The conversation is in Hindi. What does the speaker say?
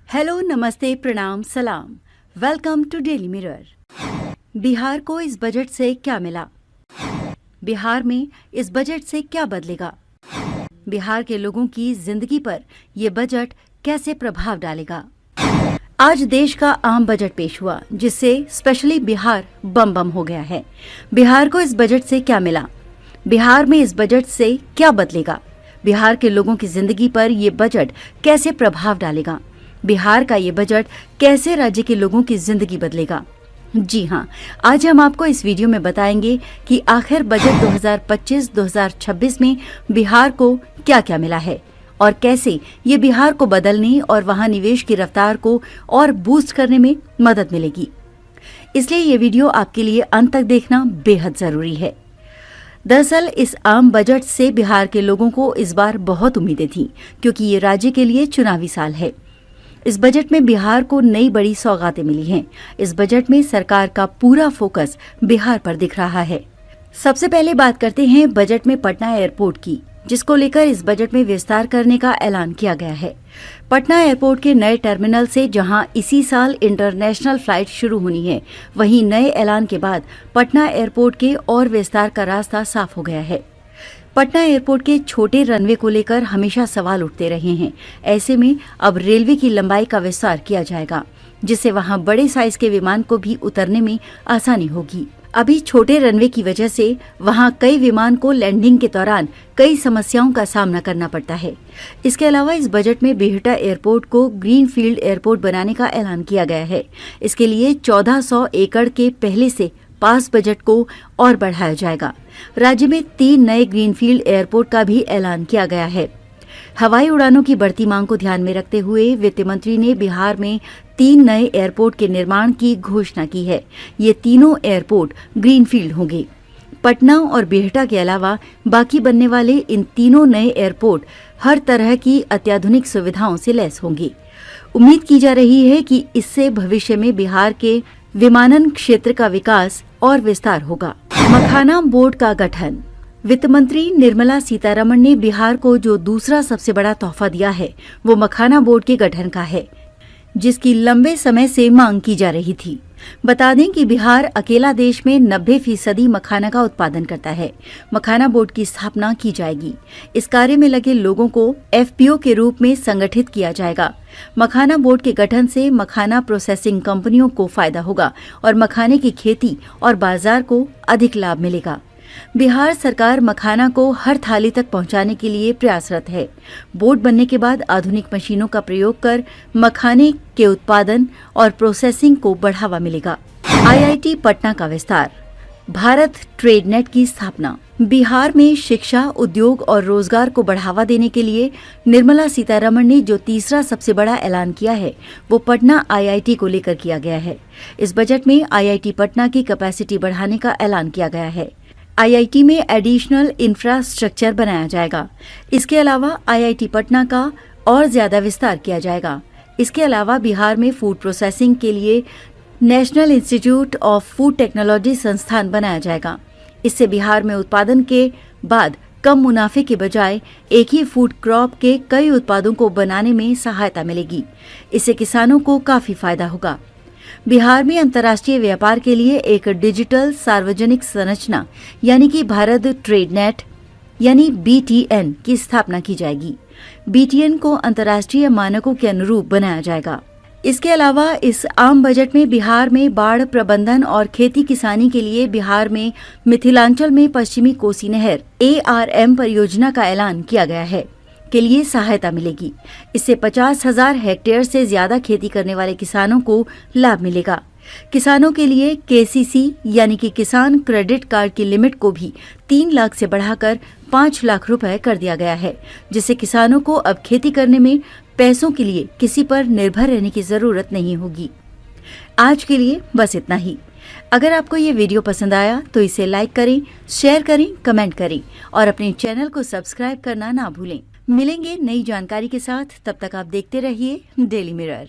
हेलो, नमस्ते, प्रणाम, सलाम। Welcome to Daily Mirror. Bihar को इस बजट से क्या मिला? बिहार में इस बजट से क्या बदलेगा? बिहार के लोगों की जिंदगी पर ये बजट कैसे प्रभाव डालेगा? आज देश का आम बजट पेश हुआ, जिससे स्पेशली बिहार बम बम हो गया है। बिहार को इस बजट से क्या मिला? बिहार में इस बजट से क्या बदलेगा? बिहार के लोगों की जिंदगी पर ये बजट कैसे प्रभाव डालेगा? बिहार का ये बजट कैसे राज्य के लोगों की जिंदगी बदलेगा? जी हाँ, आज हम आपको इस वीडियो में बताएंगे कि आखिर बजट 2025-2026 में बिहार को क्या क्या मिला है और कैसे ये बिहार को बदलने और वहां निवेश की रफ्तार को और बूस्ट करने में मदद मिलेगी। इसलिए ये वीडियो आपके लिए अंत तक देखना बेहद जरूरी है। दरअसल इस आम बजट से बिहार के लोगों को इस बार बहुत उम्मीदें थीं, क्योंकि ये राज्य के लिए चुनावी साल है। इस बजट में बिहार को नई बड़ी सौगातें मिली हैं। इस बजट में सरकार का पूरा फोकस बिहार पर दिख रहा है। सबसे पहले बात करते हैं बजट में पटना एयरपोर्ट की, जिसको लेकर इस बजट में विस्तार करने का ऐलान किया गया है। पटना एयरपोर्ट के नए टर्मिनल से जहां इसी साल इंटरनेशनल फ्लाइट शुरू होनी है, वहीं नए ऐलान के बाद पटना एयरपोर्ट के और विस्तार का रास्ता साफ हो गया है। पटना एयरपोर्ट के छोटे रनवे को लेकर हमेशा सवाल उठते रहे हैं। ऐसे में अब रेलवे की लंबाई का विस्तार किया जाएगा, जिससे वहां बड़े साइज के विमान को भी उतरने में आसानी होगी। अभी छोटे रनवे की वजह से वहां कई विमान को लैंडिंग के दौरान कई समस्याओं का सामना करना पड़ता है। इसके अलावा इस बजट में बिहटा एयरपोर्ट को ग्रीनफील्ड एयरपोर्ट बनाने का ऐलान किया गया है। इसके लिए 1400 एकड़ के पहले से पास बजट को और बढ़ाया जाएगा। राज्य में 3 नए ग्रीनफील्ड एयरपोर्ट का भी ऐलान किया गया है। हवाई उड़ानों की बढ़ती मांग को ध्यान में रखते हुए वित्त मंत्री ने बिहार में 3 नए एयरपोर्ट के निर्माण की घोषणा की है। ये तीनों एयरपोर्ट ग्रीनफील्ड होंगे। पटना और बिहटा के अलावा बाकी बनने वाले इन तीनों नए एयरपोर्ट हर तरह की अत्याधुनिक सुविधाओं से लैस होंगे। उम्मीद की जा रही है कि इससे भविष्य में बिहार के विमानन क्षेत्र का विकास और विस्तार होगा। मखाना बोर्ड का गठन। वित्त मंत्री निर्मला सीतारमण ने बिहार को जो दूसरा सबसे बड़ा तोहफा दिया है, वो मखाना बोर्ड के गठन का है, जिसकी लंबे समय से मांग की जा रही थी। बता दें कि बिहार अकेला देश में 90% मखाना का उत्पादन करता है। मखाना बोर्ड की स्थापना की जाएगी। इस कार्य में लगे लोगों को एफपीओ के रूप में संगठित किया जाएगा। मखाना बोर्ड के गठन से मखाना प्रोसेसिंग कंपनियों को फायदा होगा और मखाने की खेती और बाजार को अधिक लाभ मिलेगा। बिहार सरकार मखाना को हर थाली तक पहुंचाने के लिए प्रयासरत है। बोर्ड बनने के बाद आधुनिक मशीनों का प्रयोग कर मखाने के उत्पादन और प्रोसेसिंग को बढ़ावा मिलेगा। आईआईटी पटना का विस्तार। भारत ट्रेड नेट की स्थापना। बिहार में शिक्षा, उद्योग और रोजगार को बढ़ावा देने के लिए निर्मला सीतारमण ने जो तीसरा सबसे बड़ा ऐलान किया है, वो पटना आईआईटी को लेकर किया गया है। इस बजट में आईआईटी पटना की कैपेसिटी बढ़ाने का ऐलान किया गया है। आईआईटी में एडिशनल इंफ्रास्ट्रक्चर बनाया जाएगा। इसके अलावा आईआईटी पटना का और ज्यादा विस्तार किया जाएगा। इसके अलावा बिहार में फूड प्रोसेसिंग के लिए national institute of food technology संस्थान बनाया जाएगा। इससे बिहार में उत्पादन के बाद कम मुनाफे के बजाय एक ही फूड क्रॉप के कई उत्पादों को बनाने में सहायता मिलेगी। इससे किसानों को काफी फायदा होगा। बिहार में अंतर्राष्ट्रीय व्यापार के लिए एक डिजिटल सार्वजनिक संरचना यानी कि भारत ट्रेड नेट यानी बीटीएन की स्थापना की जाएगी। बीटीएन को अंतर्राष्ट्रीय मानकों के अनुरूप बनाया जाएगा। इसके अलावा इस आम बजट में बिहार में बाढ़ प्रबंधन और खेती किसानी के लिए बिहार में मिथिलांचल में पश्चिमी कोसी नहर ARM परियोजना का ऐलान किया गया है के लिए सहायता मिलेगी। इससे 50,000 हेक्टेयर से ज्यादा खेती करने वाले किसानों को लाभ मिलेगा। किसानों के लिए केसीसी यानी कि किसान क्रेडिट कार्ड की लिमिट को भी 3 लाख से बढ़ाकर 5 लाख रुपए कर दिया गया है, जिससे किसानों को अब खेती करने में पैसों के लिए किसी पर निर्भर रहने की जरूरत नहीं होगी। आज के लिए बस इतना ही। अगर आपको ये वीडियो पसंद आया तो इसे लाइक करें, शेयर करें, कमेंट करें और अपने चैनल को सब्सक्राइब करना ना भूलें। मिलेंगे नई जानकारी के साथ, तब तक आप देखते रहिए डेली मिरर।